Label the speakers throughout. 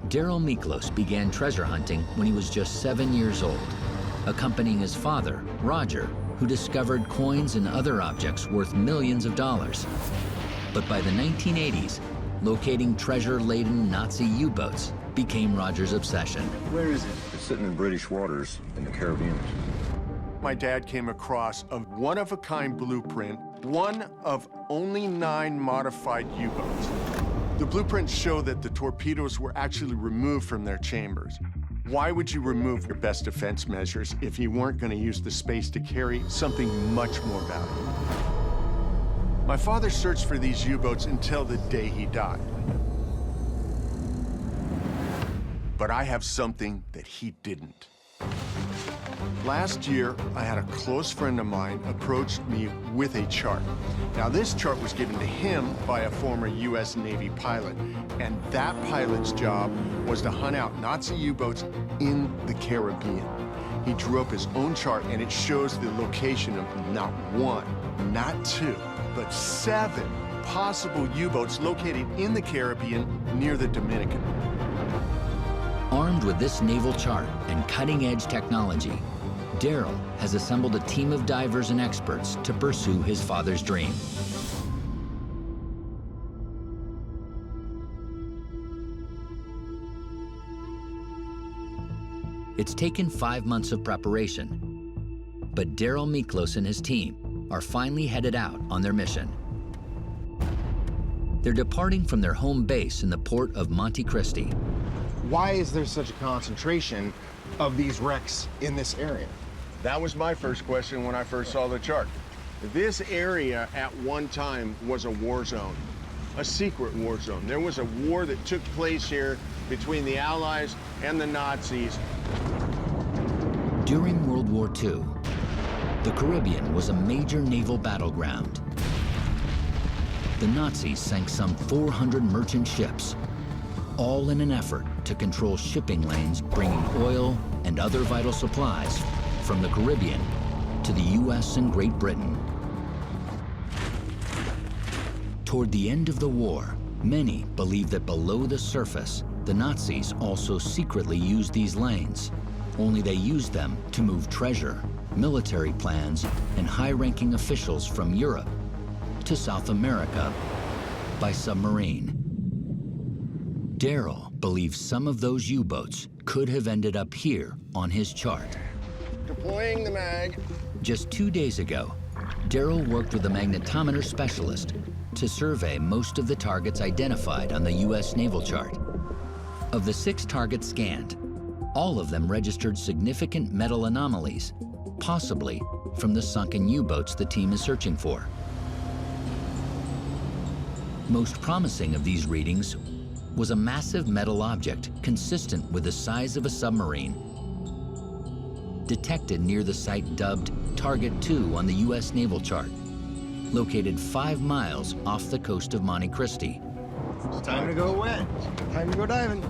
Speaker 1: Darrel Miklos began treasure hunting when he was just 7 years old, accompanying his father, Roger, who discovered coins and other objects worth millions of dollars. But by the 1980s, locating treasure-laden Nazi U-boats became Roger's obsession.
Speaker 2: Where is it?
Speaker 3: It's sitting in British waters in the Caribbean.
Speaker 4: My dad came across a one-of-a-kind blueprint, one of only 9 modified U-boats. The blueprints show that the torpedoes were actually removed from their chambers. Why would you remove your best defense measures if you weren't going to use the space to carry something much more valuable? My father searched for these U-boats until the day he died. But I have something that he didn't. Last year, I had a close friend of mine approach me with a chart. Now, this chart was given to him by a former U.S. Navy pilot, and that pilot's job was to hunt out Nazi U-boats in the Caribbean. He drew up his own chart, and it shows the location of not 1, not 2, but 7 possible U-boats located in the Caribbean near the Dominican.
Speaker 1: Armed with this naval chart and cutting-edge technology, Darrel has assembled a team of divers and experts to pursue his father's dream. It's taken 5 months of preparation, but Darrel Miklos and his team are finally headed out on their mission. They're departing from their home base in the port of Monte Cristi.
Speaker 5: Why is there such a concentration of these wrecks in this area?
Speaker 4: That was my first question when I first saw the chart. This area at one time was a war zone, a secret war zone. There was a war that took place here between the Allies and the Nazis.
Speaker 1: During World War II, the Caribbean was a major naval battleground. The Nazis sank some 400 merchant ships, all in an effort to control shipping lanes bringing oil and other vital supplies from the Caribbean to the U.S. and Great Britain. Toward the end of the war, many believed that below the surface, the Nazis also secretly used these lanes, only they used them to move treasure, military plans, and high-ranking officials from Europe to South America by submarine. Darrel believes some of those U-boats could have ended up here on his chart.
Speaker 4: Deploying the mag.
Speaker 1: Just 2 days ago, Darrel worked with a magnetometer specialist to survey most of the targets identified on the U.S. naval chart. Of the 6 targets scanned, all of them registered significant metal anomalies, possibly from the sunken U-boats the team is searching for. Most promising of these readings was a massive metal object consistent with the size of a submarine, detected near the site dubbed Target 2 on the U.S. naval chart, located 5 miles off the coast of Monte Cristi.
Speaker 5: It's time to go wet. Time to go diving.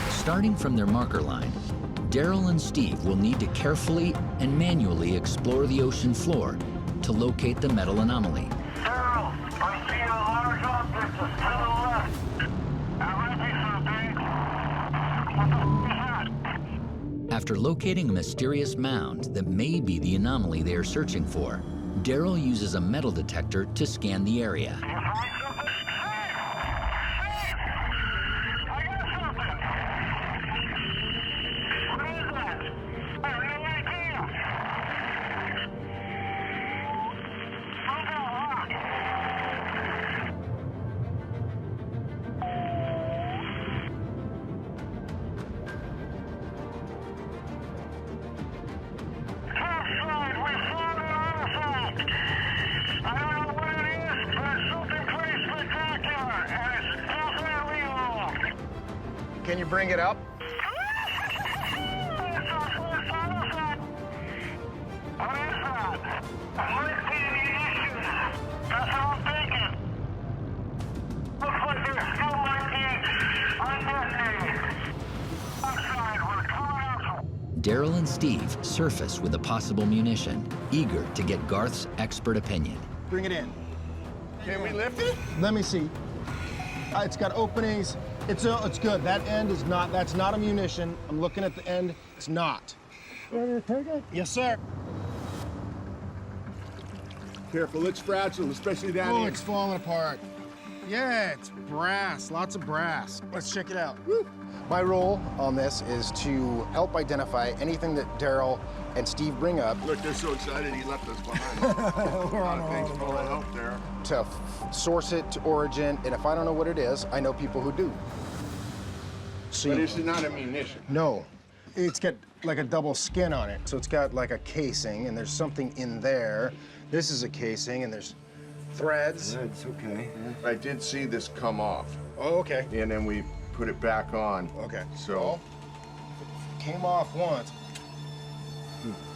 Speaker 1: Starting from their marker line, Darrel and Steve will need to carefully and manually explore the ocean floor to locate the metal anomaly.
Speaker 6: Darrel, I see a large object to the left. That might be something. What the f*** is that?
Speaker 1: After locating a mysterious mound that may be the anomaly they are searching for, Darrel uses a metal detector to scan the area.
Speaker 6: You find something? Steve! I got something! What is that? I have no idea! Look out, rock! Topside, we found an artifact! I don't know what it is, but it's something pretty spectacular, and it's definitely old.
Speaker 5: Can you bring it up?
Speaker 6: It's our first artifact. What is that? Might be munitions. That's what I'm thinking. Looks like there still might be undetonated. Outside, we're coming up.
Speaker 1: Darrel and Steve surface with a possible munition, eager to get Garth's expert opinion.
Speaker 5: Bring it in.
Speaker 4: Can we lift it?
Speaker 5: Let me see. It's got openings. It's good. That end is not, that's not a munition. I'm looking at the end, it's not. Yes, sir.
Speaker 4: Careful, it's fragile, especially down
Speaker 5: Oh,
Speaker 4: here.
Speaker 5: it's falling apart. Yeah, it's brass, lots of brass. Let's check it out. Woo. My role on this is to help identify anything that Darrell and Steve bring up
Speaker 4: Look, they're so excited he left us behind.
Speaker 5: We're on
Speaker 4: Thanks for all the help there.
Speaker 5: to source it to origin, and if I don't know what it is, I know people who do. So
Speaker 4: But it's not a munition.
Speaker 5: no, it's got like a double skin on it. So it's got like a casing, and there's something in there. This is a casing, and there's threads.
Speaker 3: It's okay.
Speaker 4: I did see this come off,
Speaker 5: Oh, okay.
Speaker 4: and then we put it back on.
Speaker 5: Okay.
Speaker 4: So,
Speaker 5: Well, came off once.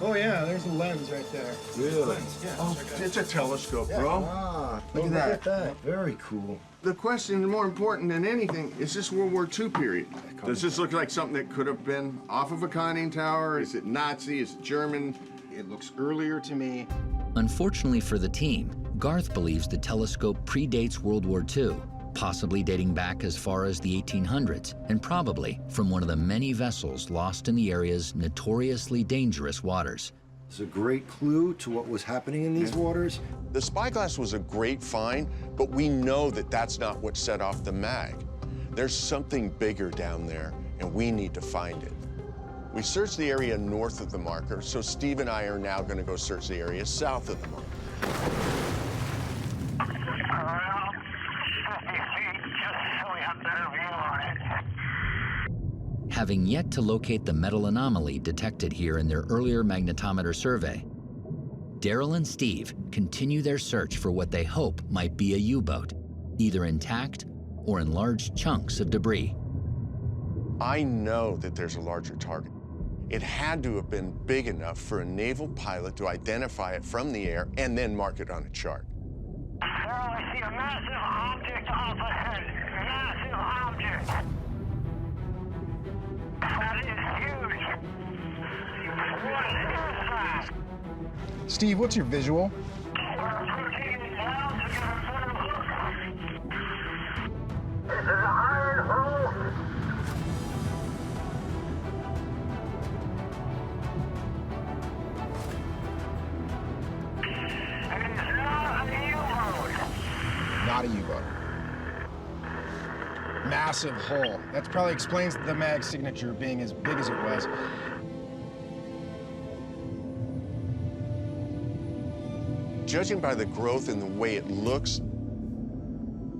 Speaker 5: Oh yeah, there's a lens right there.
Speaker 3: Really?
Speaker 5: Yeah.
Speaker 4: it's a telescope, bro.
Speaker 3: Ah, look at that. Very cool.
Speaker 4: The question, more important than anything, is this World War II period? Does this look like something that could have been off of a conning tower? Is it Nazi? Is it German?
Speaker 5: It looks earlier to me.
Speaker 1: Unfortunately for the team, Garth believes the telescope predates World War II, possibly dating back as far as the 1800s, and probably from one of the many vessels lost in the area's notoriously dangerous waters.
Speaker 3: It's a great clue to what was happening in these waters.
Speaker 4: The spyglass was a great find, but we know that that's not what set off the mag. There's something bigger down there, and we need to find it. We searched the area north of the marker, so Steve and I are now going to go search the area south of the marker.
Speaker 6: Around 50 feet, just so we have better view on it.
Speaker 1: Having yet to locate the metal anomaly detected here in their earlier magnetometer survey, Darrell and Steve continue their search for what they hope might be a U-boat, either intact or in large chunks of debris.
Speaker 4: I know that there's a larger target. It had to have been big enough for a naval pilot to identify it from the air and then mark it on a chart.
Speaker 6: Sir, I see a massive object off ahead. Massive object. That is huge. What is that?
Speaker 5: Steve, what's your visual?
Speaker 6: We're approaching it now to get a better look. This is an iron hull. It is not a U-boat.
Speaker 5: Not a U-boat. Massive hull. That probably explains the mag signature being as big as it was.
Speaker 4: Judging by the growth and the way it looks,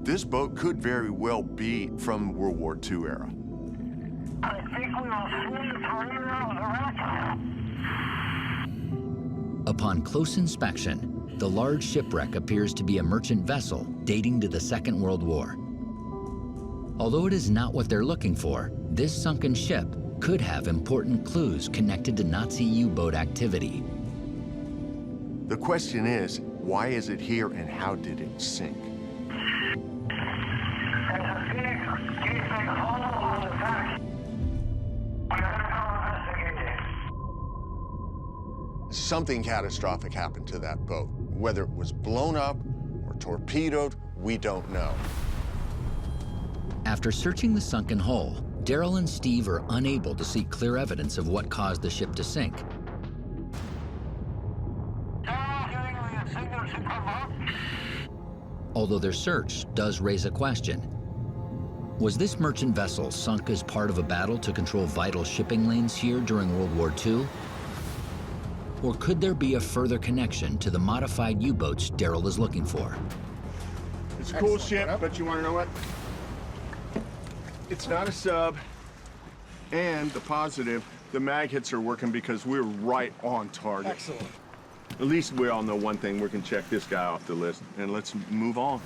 Speaker 4: this boat could very well be from World War II era.
Speaker 6: I think we will swim the perimeter of the wreck.
Speaker 1: Upon close inspection, the large shipwreck appears to be a merchant vessel dating to the Second World War. Although it is not what they're looking for, this sunken ship could have important clues connected to Nazi U-boat activity.
Speaker 4: The question is, why is it here and how did it sink?
Speaker 6: There's a big gaping hole on the back. We're gonna go investigate it.
Speaker 4: Something catastrophic happened to that boat. Whether it was blown up or torpedoed, we don't know.
Speaker 1: After searching the sunken hull, Darrell and Steve are unable to see clear evidence of what caused the ship to sink. Although their search does raise a question. Was this merchant vessel sunk as part of a battle to control vital shipping lanes here during World War II? Or could there be a further connection to the modified U-boats Darrell is looking for?
Speaker 4: It's a cool ship, but you want to know what? It's not a sub. And the positive, the mag hits are working because we're right on target.
Speaker 5: Excellent.
Speaker 4: At least we all know one thing. We can check this guy off the list, and let's move on.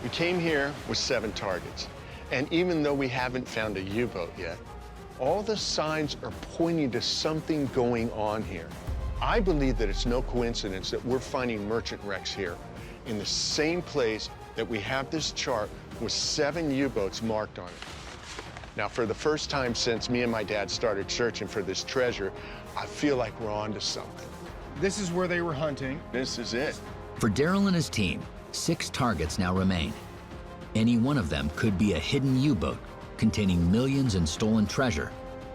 Speaker 4: We came here with 7 targets, and even though we haven't found a U-boat yet, all the signs are pointing to something going on here. I believe that it's no coincidence that we're finding merchant wrecks here in the same place that we have this chart with 7 U-boats marked on it. Now, for the first time since me and my dad started searching for this treasure, I feel like we're onto something.
Speaker 5: This is where they were hunting.
Speaker 4: This is it.
Speaker 1: For Darrell and his team, 6 targets now remain. Any one of them could be a hidden U-boat containing millions in stolen treasure,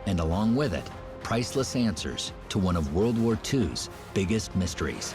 Speaker 1: and along with it, priceless answers to one of World War II's biggest mysteries.